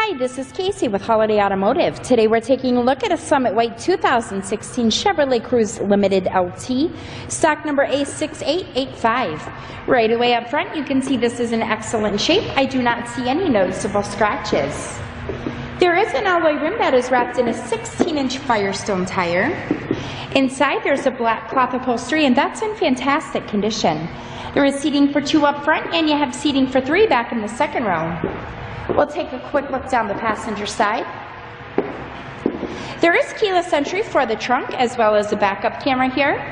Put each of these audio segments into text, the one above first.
Hi, this is Casey with Holiday Automotive. Today we're taking a look at a Summit White 2016 Chevrolet Cruze Limited LT, stock number A6885. Right away up front, you can see this is in excellent shape. I do not see any noticeable scratches. There is an alloy rim that is wrapped in a 16-inch Firestone tire. Inside there's a black cloth upholstery, and that's in fantastic condition. There is seating for 2 up front, and you have seating for 3 back in the second row. We'll take a quick look down the passenger side. There is keyless entry for the trunk as well as a backup camera here.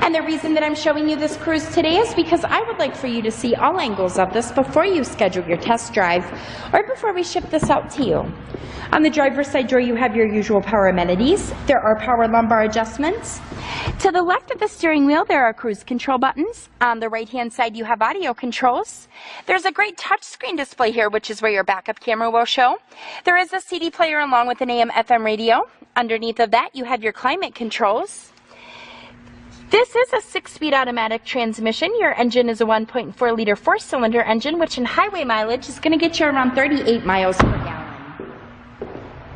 And the reason that I'm showing you this Cruze today is because I would like for you to see all angles of this before you schedule your test drive or before we ship this out to you. On the driver's side door you have your usual power amenities. There are power lumbar adjustments. To the left of the steering wheel there are cruise control buttons. On the right hand side you have audio controls. There's a great touchscreen display here, which is where your backup camera will show. There is a CD player along with an AM/FM radio. Underneath of that you have your climate controls. This is a 6-speed automatic transmission. Your engine is a 1.4 liter 4-cylinder engine, which in highway mileage is going to get you around 38 miles per gallon.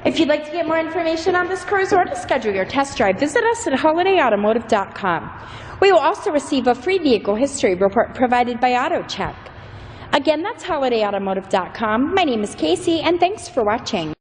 If you'd like to get more information on this Cruze or to schedule your test drive, visit us at holidayautomotive.com. We will also receive a free vehicle history report provided by AutoCheck. Again, that's holidayautomotive.com. My name is Casey, and thanks for watching.